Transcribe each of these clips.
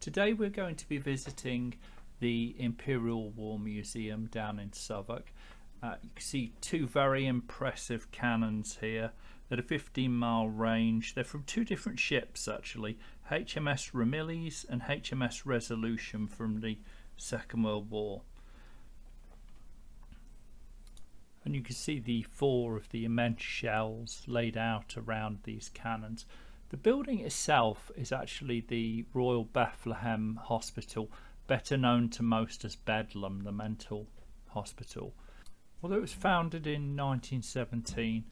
Today we're going to be visiting the Imperial War Museum down in Southwark. You can see two very impressive cannons here that are 15-mile range. They're from two different ships actually, HMS Ramillies and HMS Resolution from the Second World War. And you can see the four of the immense shells laid out around these cannons. The building itself is actually the Royal Bethlem Hospital, better known to most as Bedlam, the mental hospital. Although it was founded in 1917,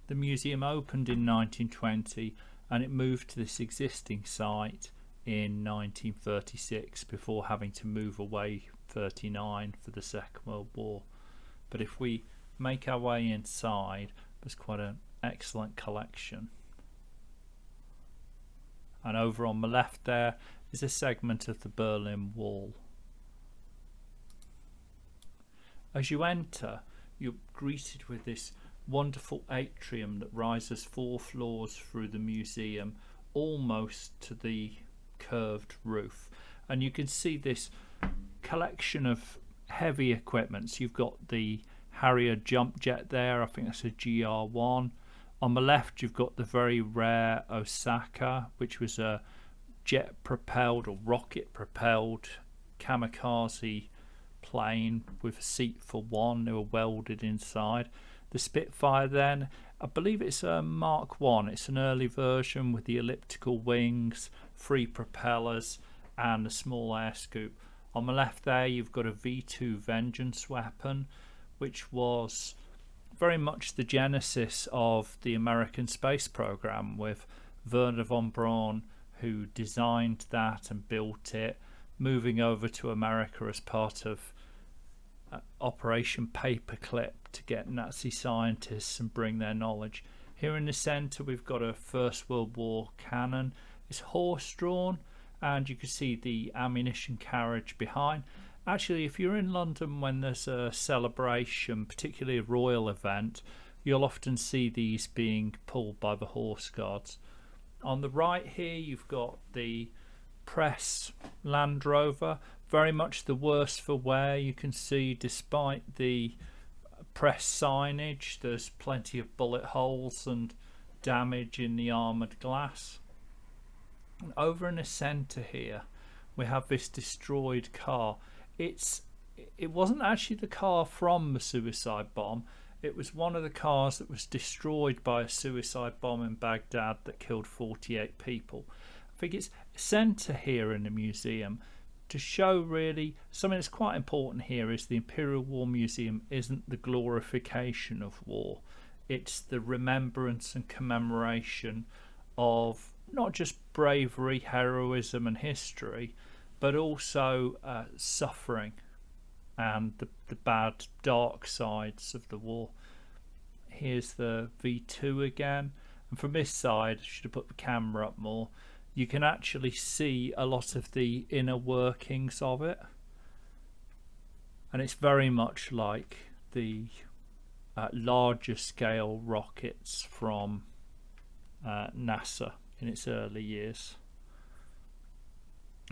the museum opened in 1920 and it moved to this existing site in 1936 before having to move away 39 for the Second World War. But if we make our way inside, there's quite an excellent collection. And over on the left there is a segment of the Berlin Wall. As you enter, you're greeted with this wonderful atrium that rises 4 floors through the museum, almost to the curved roof. And you can see this collection of heavy equipments. You've got the Harrier jump jet there, I think that's a GR1. On the left you've got the very rare Osaka, which was a jet propelled or rocket propelled kamikaze plane with a seat for one. They were welded inside. The Spitfire then, I believe it's a Mark 1. It's an early version with the elliptical wings, 3 propellers and a small air scoop. On the left there you've got a V2 Vengeance weapon, which was very much the genesis of the American space program, with Wernher von Braun, who designed that and built it, moving over to America as part of Operation Paperclip to get Nazi scientists and bring their knowledge. Here in the centre we've got a First World War cannon. It's horse-drawn and you can see the ammunition carriage behind. Actually, if you're in London when there's a celebration, particularly a royal event, you'll often see these being pulled by the horse guards. On the right here you've got the press Land Rover, very much the worse for wear. You can see despite the press signage there's plenty of bullet holes and damage in the armoured glass. And over in the centre here we have this destroyed car. It wasn't actually the car from the suicide bomb. It was one of the cars that was destroyed by a suicide bomb in Baghdad that killed 48 people. I think it's centre here in the museum to show really something that's quite important here is the Imperial War Museum isn't the glorification of war. It's the remembrance and commemoration of not just bravery, heroism and history, but also suffering and the bad dark sides of the war. Here's the V2 again, and from this side, I should have put the camera up more, you can actually see a lot of the inner workings of it, and it's very much like the larger scale rockets from NASA in its early years.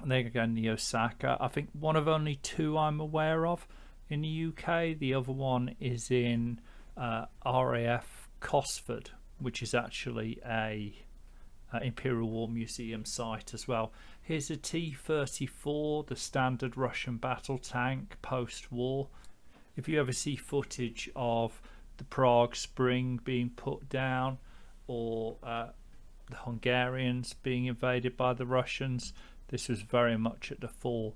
And there again, the Osaka, I think one of only 2 I'm aware of in the UK. The other one is in RAF Cosford, which is actually a Imperial War Museum site as well. Here's a T-34, the standard Russian battle tank post-war. If you ever see footage of the Prague Spring being put down or the Hungarians being invaded by the Russians, this was very much at the fore.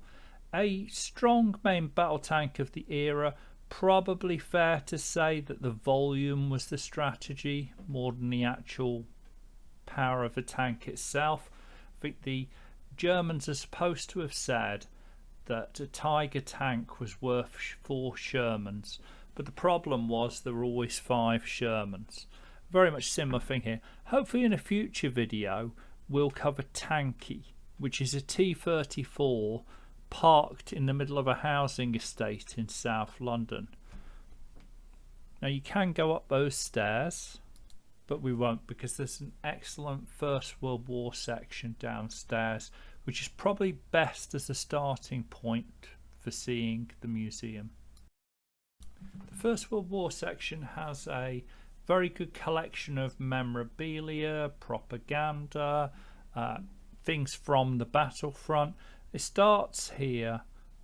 A strong main battle tank of the era. Probably fair to say that the volume was the strategy more than the actual power of the tank itself. I think the Germans are supposed to have said that a Tiger tank was worth 4 Shermans, but the problem was there were always 5 Shermans. Very much similar thing here. Hopefully in a future video we'll cover Tanky, which is a T-34 parked in the middle of a housing estate in South London. Now you can go up those stairs, but we won't because there's an excellent First World War section downstairs which is probably best as a starting point for seeing the museum. The First World War section has a very good collection of memorabilia, propaganda, things from the battlefront. It starts here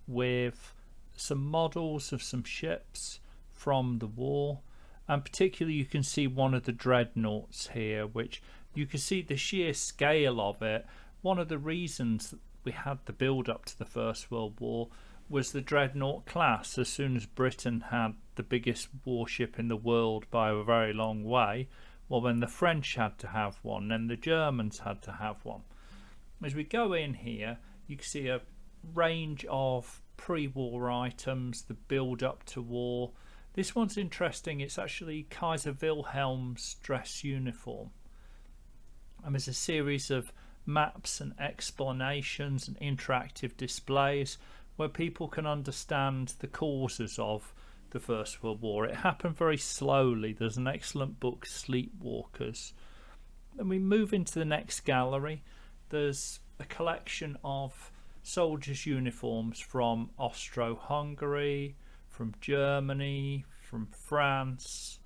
with some models of some ships from the war, and particularly you can see one of the dreadnoughts here, which you can see the sheer scale of it. One of the reasons that we had the build up to the First World War was the dreadnought class. As soon as Britain had the biggest warship in the world by a very long way, well, then the French had to have one, then the Germans had to have one. As we go in here, you can see a range of pre-war items, the build up to war. This one's interesting. It's actually Kaiser Wilhelm's dress uniform, and there's a series of maps and explanations and interactive displays where people can understand the causes of the First World War. It happened very slowly. There's an excellent book, Sleepwalkers. Then we move into the next gallery. There's a collection of soldiers' uniforms from Austro-Hungary, from Germany, from France.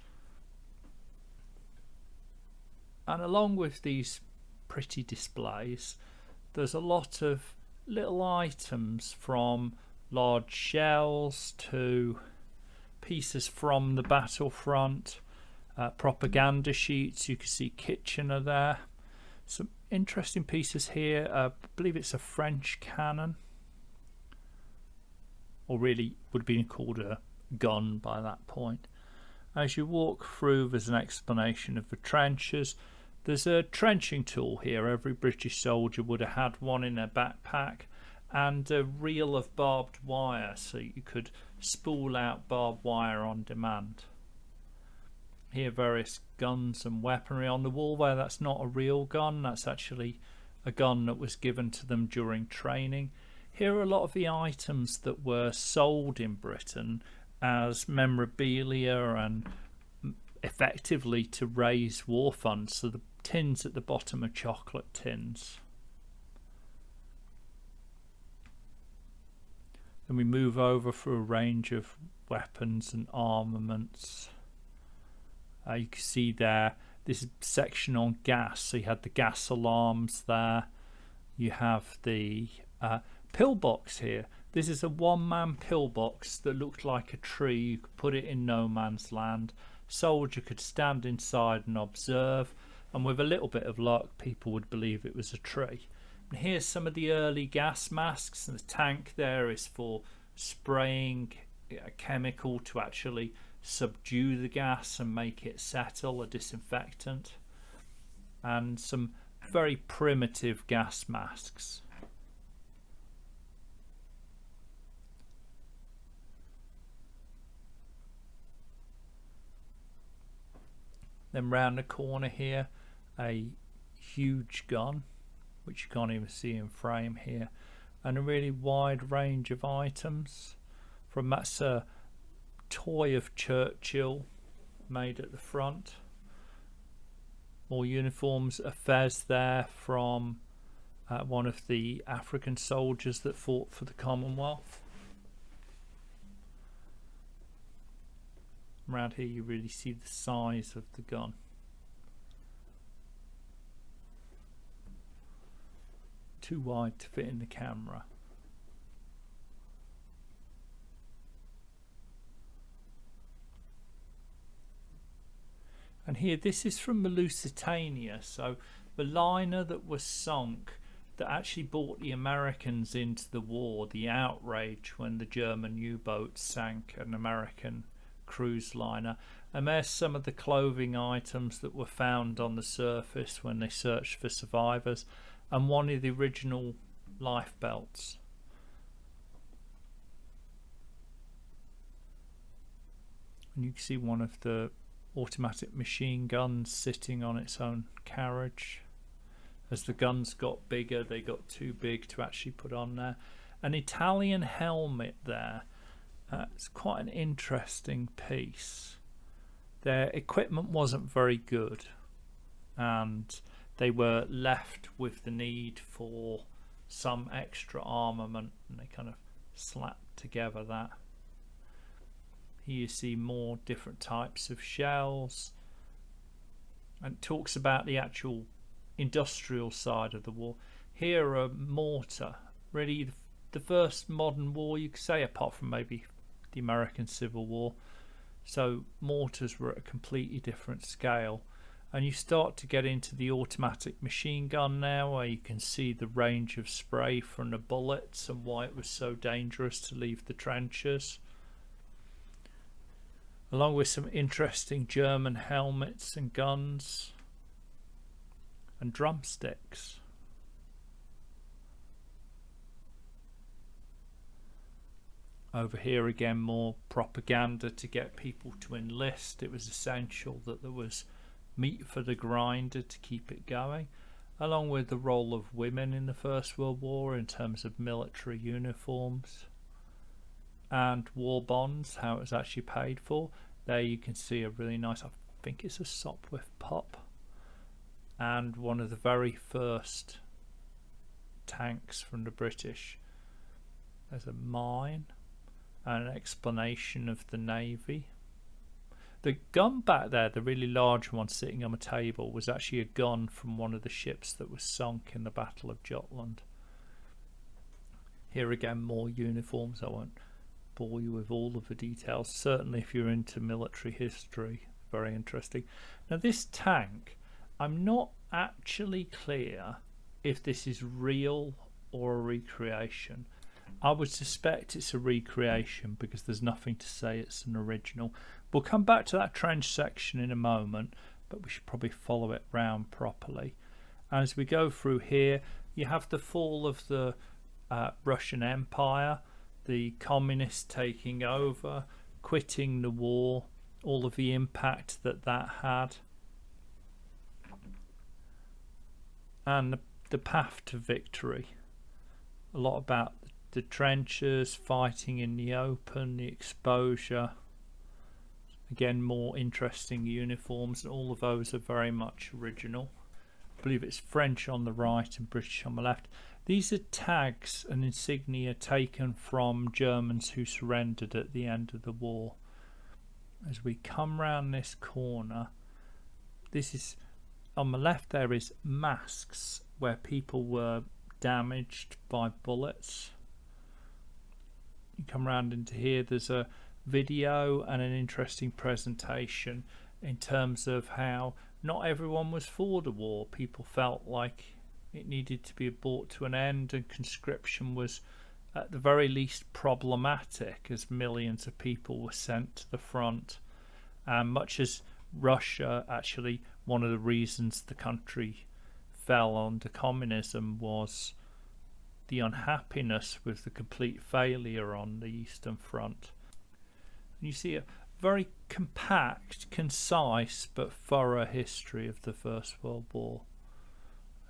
And along with these pretty displays, there's a lot of little items, from large shells to pieces from the battlefront, propaganda sheets. You can see Kitchener there. Some interesting pieces here. I believe it's a French cannon, or really would have been called a gun by that point. As you walk through, there's an explanation of the trenches. There's a trenching tool here. Every British soldier would have had one in their backpack, and a reel of barbed wire, so you could spool out barbed wire on demand. Here, various guns and weaponry on the wall there. That's not a real gun, that's actually a gun that was given to them during training. Here are a lot of the items that were sold in Britain as memorabilia and effectively to raise war funds. So the tins at the bottom are chocolate tins. Then we move over through a range of weapons and armaments. You can see there, this is section on gas. So you had the gas alarms there. You have the pillbox here. This is a one-man pillbox that looked like a tree. You could put it in no man's land. Soldier could stand inside and observe, and with a little bit of luck, people would believe it was a tree. And here's some of the early gas masks, and the tank there is for spraying a chemical to actually subdue the gas and make it settle, a disinfectant, and some very primitive gas masks. Then round the corner here, a huge gun, which you can't even see in frame here, and a really wide range of items. From that's a toy of Churchill made at the front. More uniforms, a fez there from one of the African soldiers that fought for the Commonwealth. Around here you really see the size of the gun. Too wide to fit in the camera. And here, this is from the Lusitania, so the liner that was sunk that actually brought the Americans into the war, the outrage when the German U-boat sank an American cruise liner. And there's some of the clothing items that were found on the surface when they searched for survivors, and one of the original life belts. And you can see one of the automatic machine guns sitting on its own carriage. As the guns got bigger, they got too big to actually put on there. An Italian helmet there. It's quite an interesting piece. Their equipment wasn't very good, and they were left with the need for some extra armament, and they kind of slapped together that. Here you see more different types of shells, and it talks about the actual industrial side of the war. Here a mortar, really the first modern war you could say, apart from maybe the American Civil War. So mortars were at a completely different scale, and you start to get into the automatic machine gun now, where you can see the range of spray from the bullets and why it was so dangerous to leave the trenches, along with some interesting German helmets and guns and drumsticks. Over here again, more propaganda to get people to enlist. It was essential that there was meat for the grinder to keep it going, along with the role of women in the First World War in terms of military uniforms and war bonds, how it was actually paid for. There you can see a really nice, I think it's a Sopwith pup, and one of the very first tanks from the British. There's a mine and an explanation of the Navy. The gun back there, the really large one sitting on a table, was actually a gun from one of the ships that was sunk in the Battle of Jutland. Here again, more uniforms. I won't bore you with all of the details. Certainly if you're into military history, very interesting. Now this tank, I'm not actually clear if this is real or a recreation. I would suspect it's a recreation because there's nothing to say it's an original. We'll come back to that trench section in a moment, but we should probably follow it round properly. As we go through here, you have the fall of the Russian Empire, the communists taking over, quitting the war, all of the impact that that had, and the path to victory. A lot about the trenches, fighting in the open, the exposure. Again, more interesting uniforms, and all of those are very much original. I believe it's French on the right and British on the left. These are tags and insignia taken from Germans who surrendered at the end of the war. As we come round this corner, this is on the left, there is masks where people were damaged by bullets. You come round into here, there's a video and an interesting presentation in terms of how not everyone was for the war. People felt like it needed to be brought to an end, and conscription was at the very least problematic, as millions of people were sent to the front. And much as Russia, actually one of the reasons the country fell under communism was the unhappiness with the complete failure on the Eastern Front. And you see a very compact, concise but thorough history of the First World War.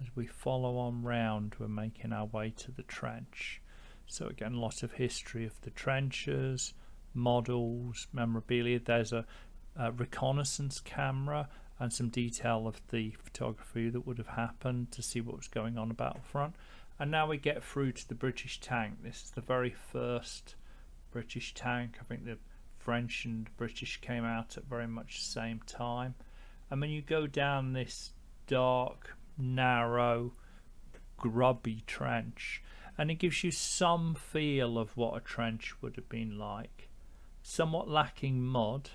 As we follow on round, we're making our way to the trench. So again, a lot of history of the trenches, models, memorabilia. There's a reconnaissance camera and some detail of the photography that would have happened to see what was going on about front. And now we get through to the British tank. This is the very first British tank. I think the French and British came out at very much the same time. And when you go down this dark, narrow, grubby trench, and it gives you some feel of what a trench would have been like. Somewhat lacking mud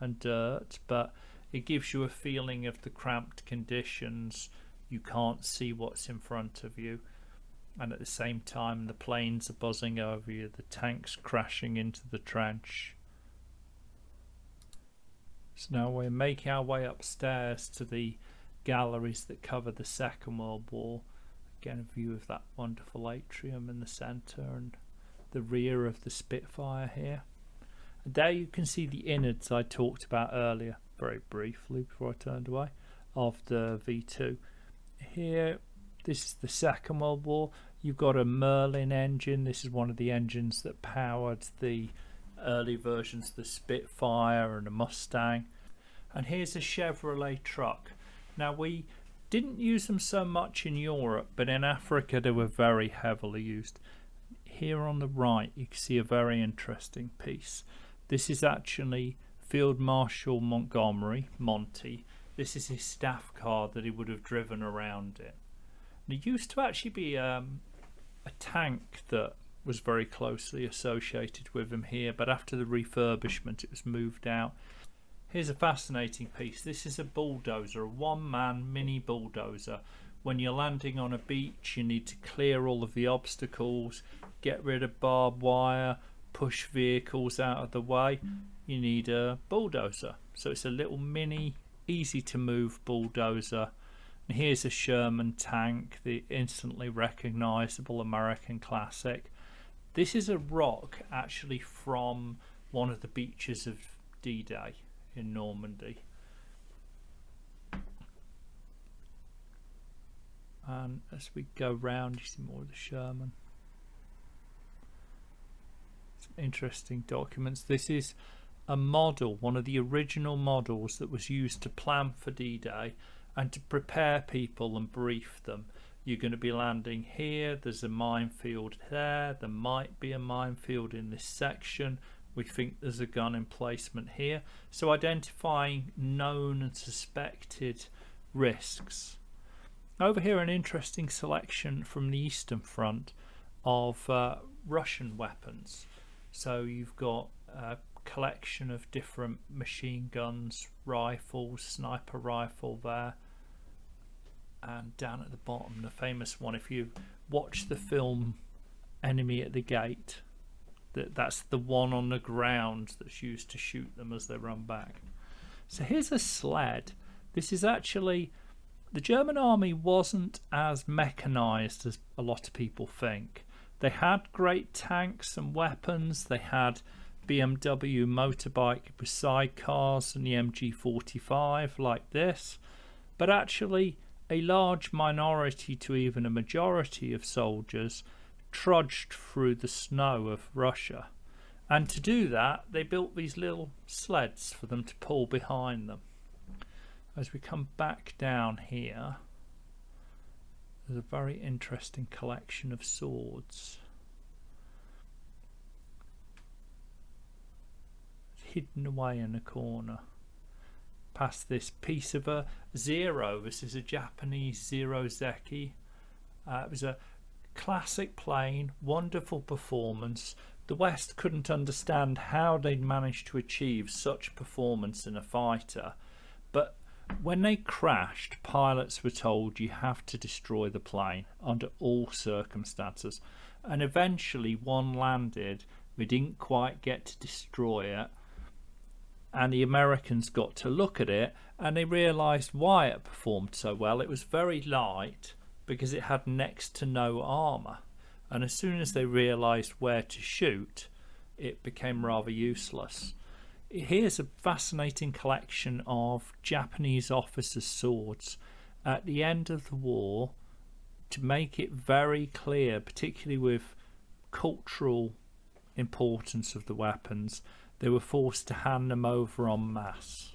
and dirt, but it gives you a feeling of the cramped conditions. You can't see what's in front of you, and at the same time the planes are buzzing over you, the tanks crashing into the trench. So now we're making our way upstairs to the galleries that cover the Second World War. Again, a view of that wonderful atrium in the centre and the rear of the Spitfire here. And there you can see the innards I talked about earlier, very briefly before I turned away, of the V2. Here, this is the Second World War. You've got a Merlin engine. This is one of the engines that powered the early versions of the Spitfire and the Mustang. And here's a Chevrolet truck. Now we Didn't use them so much in Europe, but in Africa they were very heavily used. Here on the right you can see a very interesting piece. This is actually Field Marshal Montgomery, Monty. This is his staff car that he would have driven around in. There used to actually be a tank that was very closely associated with him here, but after the refurbishment it was moved out. Here's a fascinating piece. This is a bulldozer, a one-man mini bulldozer. When you're landing on a beach, you need to clear all of the obstacles, get rid of barbed wire, push vehicles out of the way. You need a bulldozer. So it's a little mini, easy to move bulldozer. And here's a Sherman tank, the instantly recognizable American classic. This is a rock actually from one of the beaches of D-Day in Normandy. And as we go round, you see more of the Sherman. Some interesting documents. This is a model, one of the original models that was used to plan for D-Day and to prepare people and brief them. You're going to be landing here, there's a minefield there might be a minefield in this section, we think there's a gun emplacement here. So identifying known and suspected risks. Over here an interesting selection from the Eastern Front of Russian weapons. So you've got a collection of different machine guns, rifles, sniper rifle there. And down at the bottom, the famous one, if you watch the film Enemy at the Gate, that's the one on the ground that's used to shoot them as they run back. So here's a sled. This is actually, the German army wasn't as mechanized as a lot of people think. They had great tanks and weapons. They had BMW motorbike with sidecars and the MG45 like this, but actually a large minority to even a majority of soldiers trudged through the snow of Russia, and to do that they built these little sleds for them to pull behind them. As we come back down here, there's a very interesting collection of swords hidden away in a corner. Past this piece of a Zero. This is a Japanese Zero Zeki. It was a classic plane, wonderful performance. The West couldn't understand how they'd managed to achieve such performance in a fighter, but when they crashed, pilots were told you have to destroy the plane under all circumstances, and eventually one landed. We didn't quite get to destroy it, and the Americans got to look at it and they realized why it performed so well. It was very light because it had next to no armor, and as soon as they realized where to shoot, it became rather useless. Here's a fascinating collection of Japanese officers' swords at the end of the war, to make it very clear, particularly with cultural importance of the weapons, they were forced to hand them over en masse.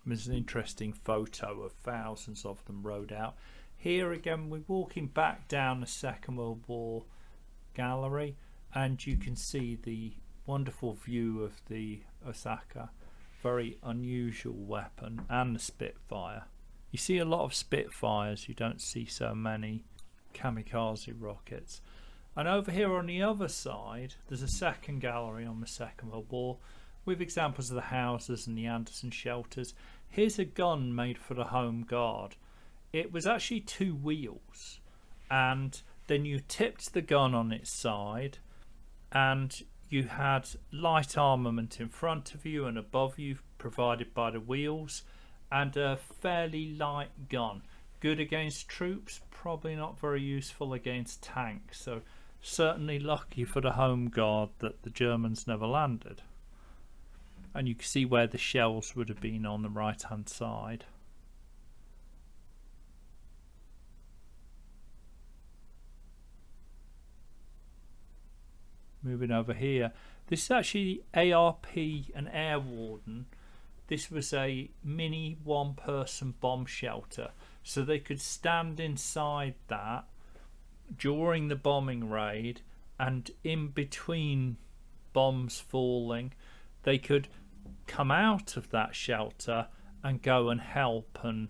There's an interesting photo of thousands of them rode out. Here again we're walking back down the Second World War gallery, and you can see the wonderful view of the Osaka, very unusual weapon, and the Spitfire. You see a lot of Spitfires, you don't see so many kamikaze rockets. And over here on the other side there's a second gallery on the Second World War with examples of the houses and the Anderson shelters. Here's a gun made for the Home Guard. It was actually two wheels, and then you tipped the gun on its side, and you had light armament in front of you and above you provided by the wheels, and a fairly light gun. Good against troops, probably not very useful against tanks, so certainly lucky for the Home Guard that the Germans never landed. And you can see where the shells would have been on the right hand side. Moving over here, this is actually ARP, an air warden, this was a mini one-person bomb shelter, so they could stand inside that during the bombing raid, and in between bombs falling they could come out of that shelter and go and help and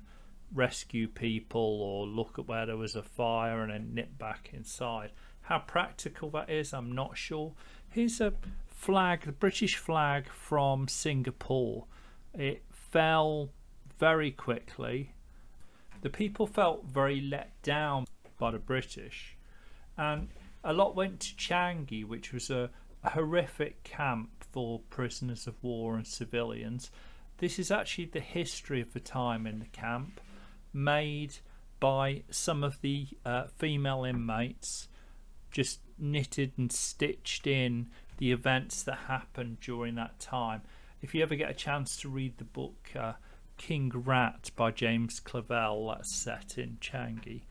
rescue people, or look at where there was a fire and then nip back inside. How practical that is, I'm not sure. Here's a flag, the British flag from Singapore. It fell very quickly. The people felt very let down by the British, and a lot went to Changi, which was a horrific camp for prisoners of war and civilians. This is actually the history of the time in the camp, made by some of the female inmates, just knitted and stitched in the events that happened during that time. If you ever get a chance to read the book King Rat by James Clavell, that's set in Changi.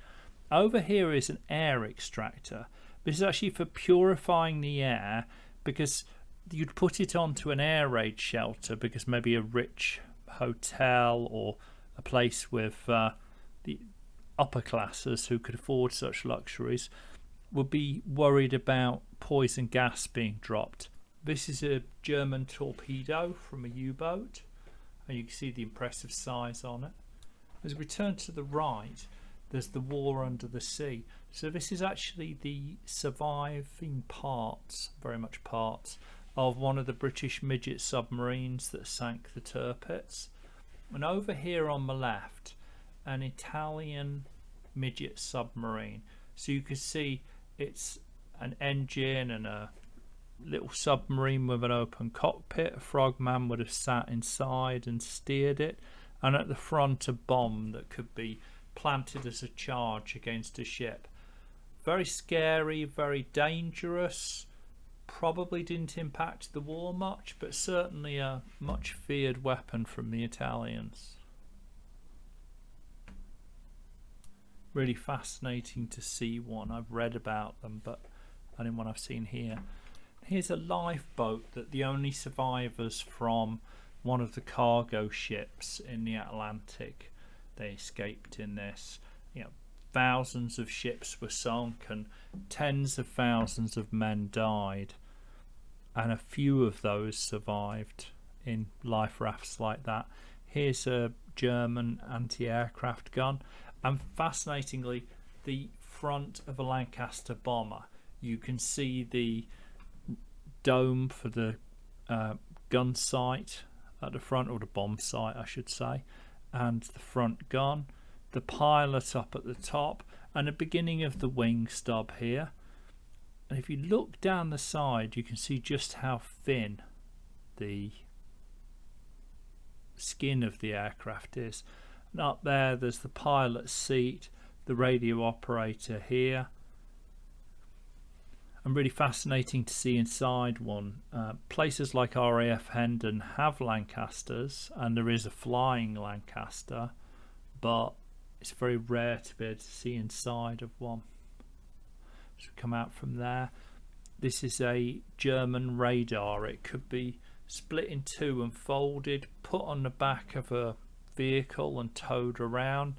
Over here is an air extractor. This is actually for purifying the air, because you'd put it onto an air raid shelter, because maybe a rich hotel or a place with the upper classes who could afford such luxuries would be worried about poison gas being dropped. This is a German torpedo from a U-boat, and you can see the impressive size on it. As we turn to the right, there's the war under the sea. So this is actually the surviving parts, very much parts, of one of the British midget submarines that sank the Tirpitz. And over here on the left, an Italian midget submarine. So you can see it's an engine and a little submarine with an open cockpit. A frogman would have sat inside and steered it, and at the front a bomb that could be planted as a charge against a ship. Very scary, very dangerous. Probably didn't impact the war much, but certainly a much feared weapon from the Italians. Really fascinating to see one. I've read about them, but only one I've seen here. Here's a lifeboat that the only survivors from one of the cargo ships in the Atlantic, they escaped in this. Thousands of ships were sunk and tens of thousands of men died, and a few of those survived in life rafts like that. Here's a German anti-aircraft gun, and fascinatingly, the front of a Lancaster bomber. You can see the dome for the gun sight at the front, or the bomb sight I should say, and the front gun, the pilot up at the top, and the beginning of the wing stub here. And if you look down the side, you can see just how thin the skin of the aircraft is. And up there's the pilot's seat, the radio operator here. And really fascinating to see inside one. Places like RAF Hendon have Lancasters, and there is a flying Lancaster, but it's very rare to be able to see inside of one. So we come out from there. This is a German radar. It could be split in two and folded, put on the back of a vehicle and towed around,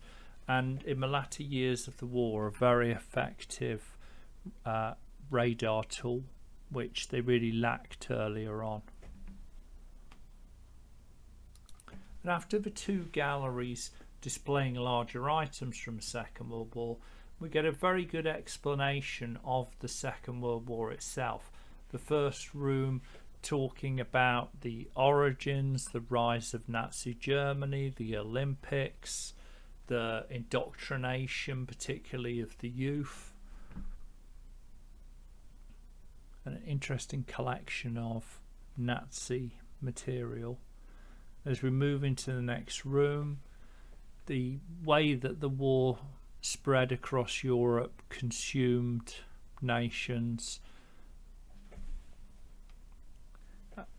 and in the latter years of the war a very effective radar tool, which they really lacked earlier on. And after the two galleries displaying larger items from the Second World War, we get a very good explanation of the Second World War itself. The first room talking about the origins, the rise of Nazi Germany, the Olympics, the indoctrination particularly of the youth. An interesting collection of Nazi material. As we move into the next room, the way that the war spread across Europe, consumed nations,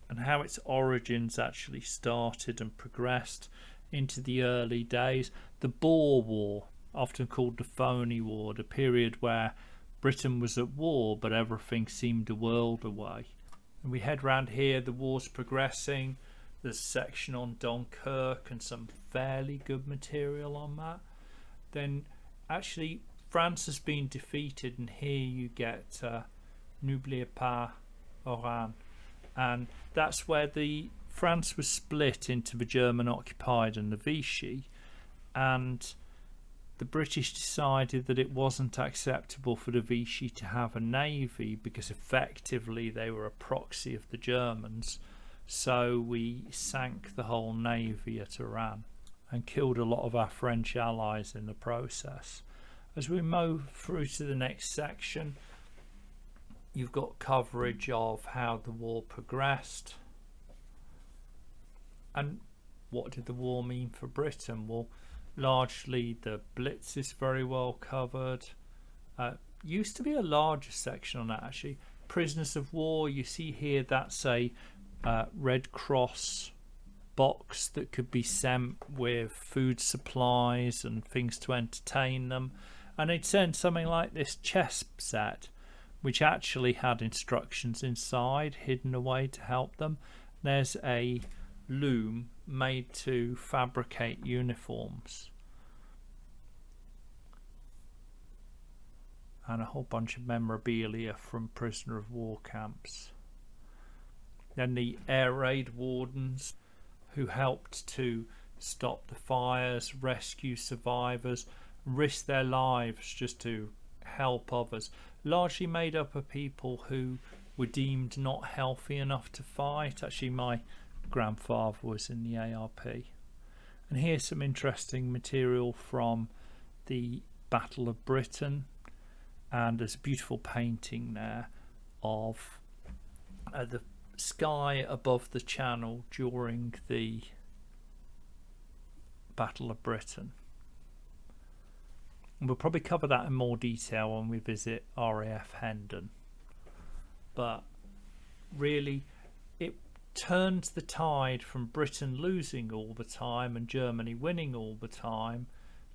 and how its origins actually started and progressed into the early days. The Boer War, often called the Phony War, the period where Britain was at war but everything seemed a world away. And we head round here, the war's progressing There's a section on Dunkirk and some fairly good material on that. Then actually France has been defeated, and here you get N'oubliez pas Oran, and that's where the France was split into the German occupied and the Vichy, and the British decided that it wasn't acceptable for the Vichy to have a navy because effectively they were a proxy of the Germans. So we sank the whole navy at Oran and killed a lot of our French allies in the process. As we move through to the next section, you've got coverage of how the war progressed. And what did the war mean for Britain? Well, largely the Blitz is very well covered. Used to be a larger section on that actually. Prisoners of war, you see here that's a Red Cross box that could be sent with food supplies and things to entertain them, and they'd send something like this chess set which actually had instructions inside hidden away to help them. There's a loom made to fabricate uniforms, and a whole bunch of memorabilia from prisoner of war camps. Then the air raid wardens who helped to stop the fires, rescue survivors, risk their lives just to help others, largely made up of people who were deemed not healthy enough to fight. Actually, my grandfather was in the ARP. And here's some interesting material from the Battle of Britain, and there's a beautiful painting there of the sky above the Channel during the Battle of Britain. And we'll probably cover that in more detail when we visit RAF Hendon. But really, it turned the tide from Britain losing all the time and Germany winning all the time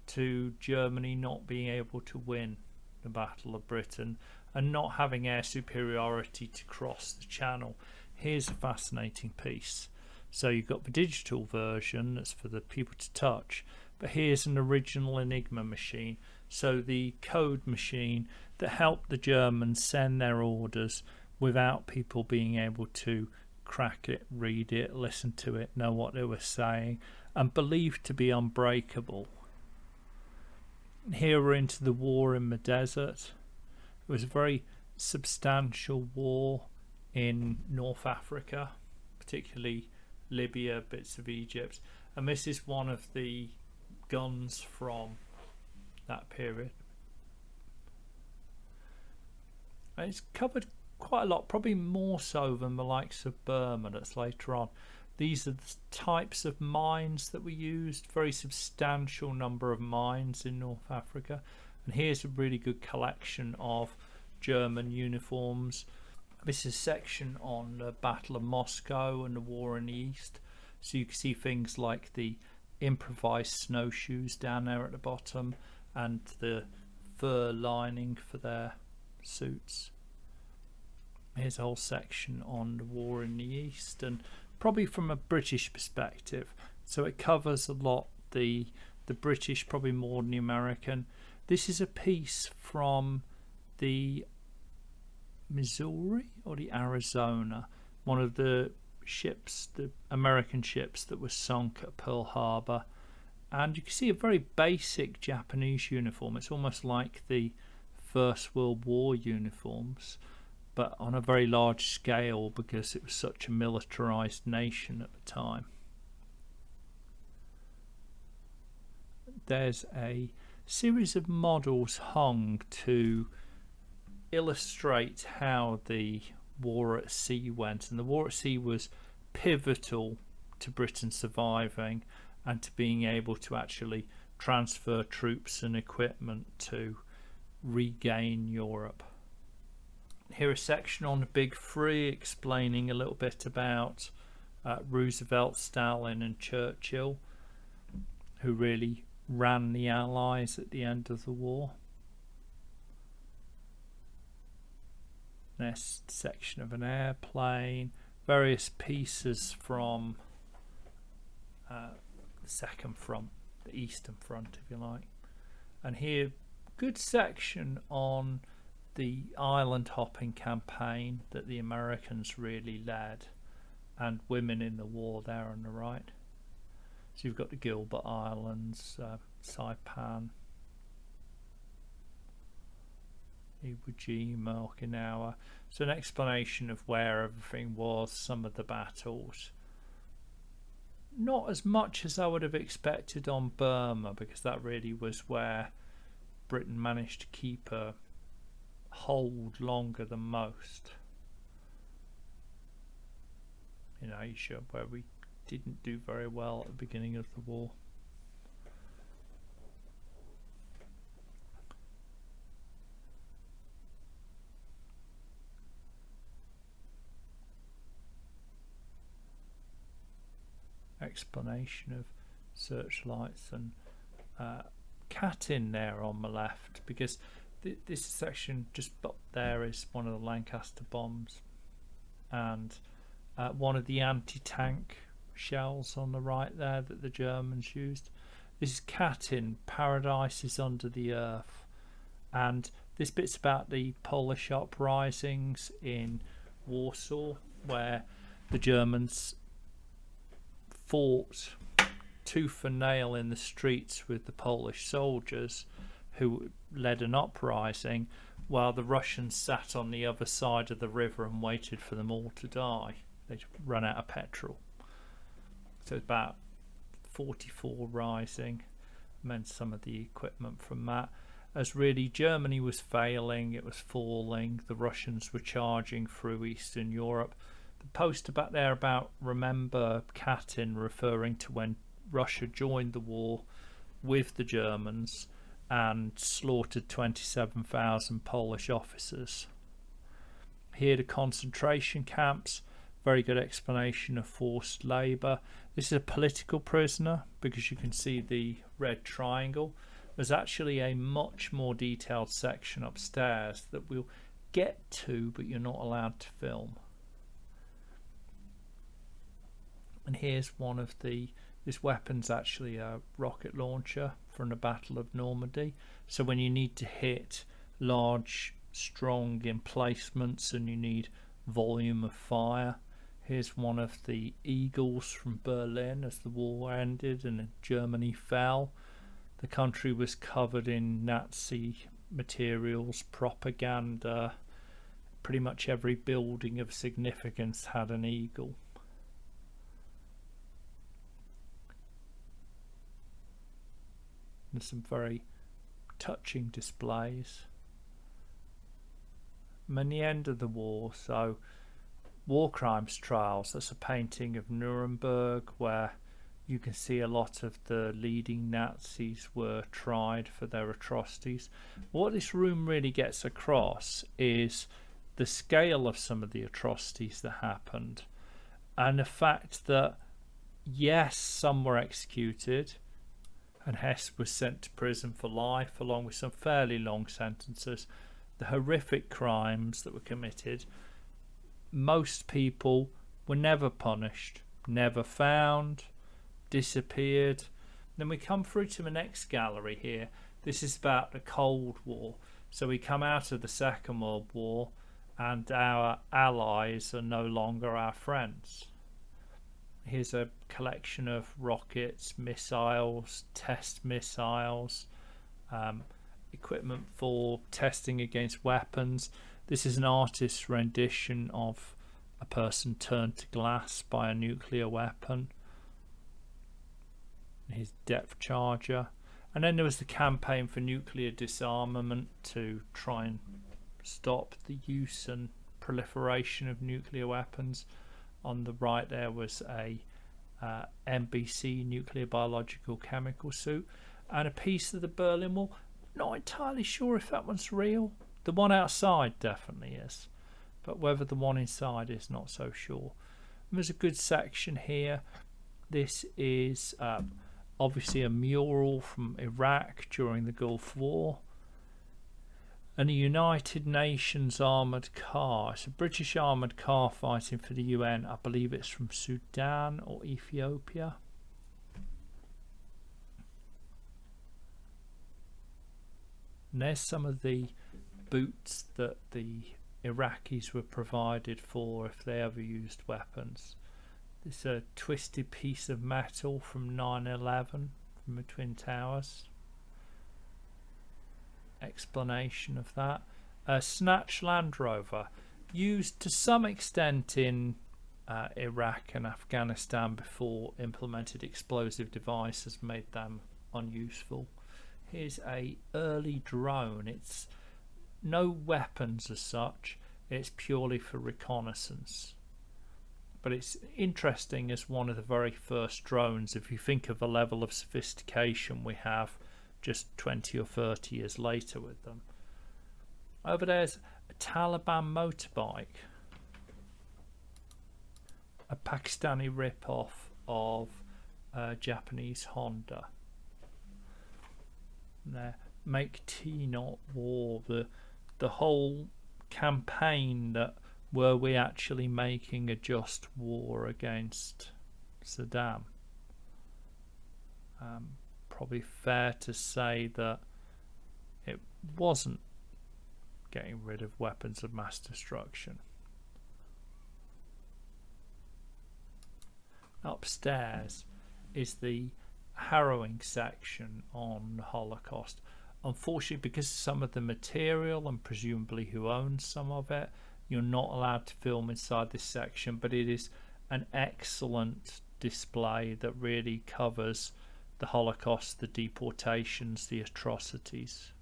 to Germany not being able to win the Battle of Britain and not having air superiority to cross the Channel. Here's a fascinating piece. So you've got the digital version that's for the people to touch, but here's an original Enigma machine, so the code machine that helped the Germans send their orders without people being able to crack it, read it, listen to it, know what they were saying, and believed to be unbreakable. Here we're into the war in the desert. It was a very substantial war in North Africa, particularly Libya, bits of Egypt, and this is one of the guns from that period. And it's covered quite a lot, probably more so than the likes of Burma that's later on. These are the types of mines that were used, very substantial number of mines in North Africa. And here's a really good collection of German uniforms. This is a section on the Battle of Moscow and the war in the East. So you can see things like the improvised snowshoes down there at the bottom and the fur lining for their suits. Here's a whole section on the war in the East, and probably from a British perspective. So it covers a lot the British, probably more than the American. This is a piece from the Missouri or the Arizona, one of the ships, the American ships that was sunk at Pearl Harbor, and you can see a very basic Japanese uniform. It's almost like the First World War uniforms, but on a very large scale because it was such a militarized nation at the time. There's a series of models hung to illustrate how the war at sea went, and the war at sea was pivotal to Britain surviving and to being able to actually transfer troops and equipment to regain Europe. Here a section on the Big Three explaining a little bit about Roosevelt, Stalin and Churchill, who really ran the Allies at the end of the war. Next section of an airplane, various pieces from the second front, the eastern front, if you like. And here, good section on the island hopping campaign that the Americans really led, and women in the war there on the right. So you've got the Gilbert Islands, Saipan, Iwo Jima, Okinawa. So an explanation of where everything was, some of the battles. Not as much as I would have expected on Burma, because that really was where Britain managed to keep a hold longer than most. In Asia, where we didn't do very well at the beginning of the war. Explanation of searchlights and Katyn there on the left, because this section just up there is one of the Lancaster bombs, and one of the anti-tank shells on the right there that the Germans used. This is Katyn, Paradise is Under the Earth, and this bit's about the Polish uprisings in Warsaw, where the Germans fought tooth and nail in the streets with the Polish soldiers who led an uprising, while the Russians sat on the other side of the river and waited for them all to die. They'd run out of petrol. So it's about 44 rising, and then some of the equipment from that. As really Germany was failing, it was falling, the Russians were charging through Eastern Europe. The poster back there about Remember Katyn, referring to when Russia joined the war with the Germans and slaughtered 27,000 Polish officers. Here the concentration camps, very good explanation of forced labour. This is a political prisoner, because you can see the red triangle. There's actually a much more detailed section upstairs that we'll get to, but you're not allowed to film. And here's one of this weapon's actually a rocket launcher from the Battle of Normandy. So when you need to hit large, strong emplacements and you need volume of fire, here's one of the Eagles from Berlin as the war ended and Germany fell. The country was covered in Nazi materials, propaganda. Pretty much every building of significance had an eagle. There's some very touching displays. And the end of the war, so war crimes trials, that's a painting of Nuremberg where you can see a lot of the leading Nazis were tried for their atrocities. What this room really gets across is the scale of some of the atrocities that happened, and the fact that yes, some were executed, and Hess was sent to prison for life along with some fairly long sentences. The horrific crimes that were committed, most people were never punished, never found, disappeared. Then we come through to the next gallery here. This is about the Cold War. So we come out of the Second World War and our allies are no longer our friends. Here's a collection of rockets, missiles, test missiles, equipment for testing against weapons. This is an artist's rendition of a person turned to glass by a nuclear weapon. His depth charger. And then there was the campaign for nuclear disarmament to try and stop the use and proliferation of nuclear weapons. On the right there was a NBC, nuclear biological chemical suit, and a piece of the Berlin Wall. Not entirely sure if that one's real. The one outside definitely is, but whether the one inside is, not so sure. And there's a good section here. This is obviously a mural from Iraq during the Gulf War. And a United Nations armoured car. It's a British armoured car fighting for the UN. I believe it's from Sudan or Ethiopia. And there's some of the boots that the Iraqis were provided for if they ever used weapons. This is a twisted piece of metal from 9/11 from the Twin Towers. Explanation of that. A snatch Land Rover, used to some extent in Iraq and Afghanistan before implemented explosive devices made them unuseful. Here's a early drone. It's no weapons as such, it's purely for reconnaissance, but it's interesting as one of the very first drones if you think of the level of sophistication we have just 20 or 30 years later with them. Over there's a Taliban motorbike, a Pakistani rip-off of a Japanese Honda. There, make Tea Not War, the whole campaign that were we actually making a just war against Saddam. Probably fair to say that it wasn't getting rid of weapons of mass destruction. Upstairs is the harrowing section on the Holocaust. Unfortunately, because of some of the material and presumably who owns some of it, you're not allowed to film inside this section, but it is an excellent display that really covers the Holocaust, the deportations, the atrocities,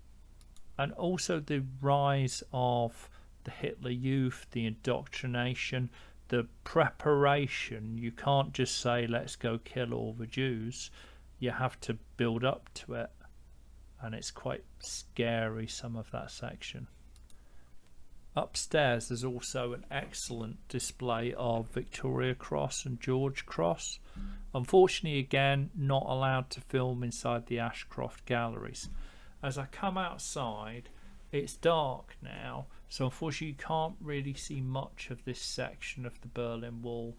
and also the rise of the Hitler Youth, the indoctrination, the preparation. You can't just say let's go kill all the Jews, you have to build up to it, and it's quite scary, some of that section. Upstairs there's also an excellent display of Victoria Cross and George Cross. Unfortunately, again, not allowed to film inside the Ashcroft Galleries. As I come outside, it's dark now, so unfortunately you can't really see much of this section of the Berlin Wall.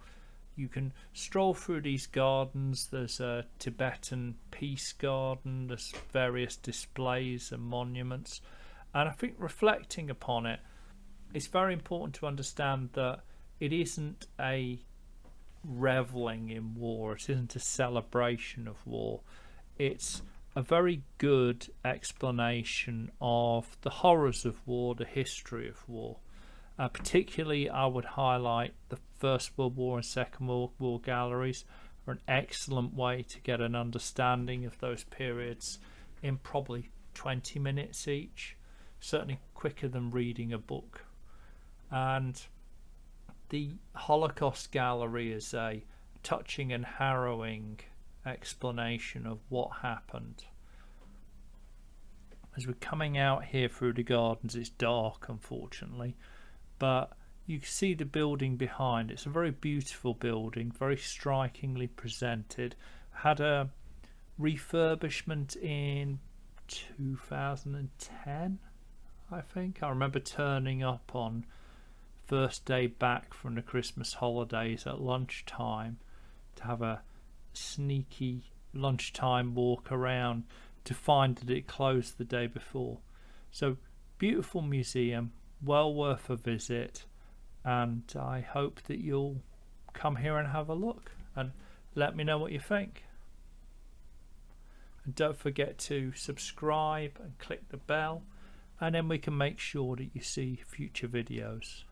You can stroll through these gardens. There's a Tibetan peace garden, there's various displays and monuments, and I think reflecting upon it, it's very important to understand that it isn't a reveling in war, it isn't a celebration of war, it's a very good explanation of the horrors of war, the history of war. Particularly I would highlight the First World War and Second World War galleries are an excellent way to get an understanding of those periods in probably 20 minutes each, certainly quicker than reading a book. And the Holocaust Gallery is a touching and harrowing explanation of what happened. As we're coming out here through the gardens, it's dark unfortunately, but you can see the building behind. It's a very beautiful building, very strikingly presented. Had a refurbishment in 2010, I think. I remember turning up on first day back from the Christmas holidays at lunchtime to have a sneaky lunchtime walk around to find that it closed the day before. So beautiful museum, well worth a visit, and I hope that you'll come here and have a look and let me know what you think. And don't forget to subscribe and click the bell, and then we can make sure that you see future videos.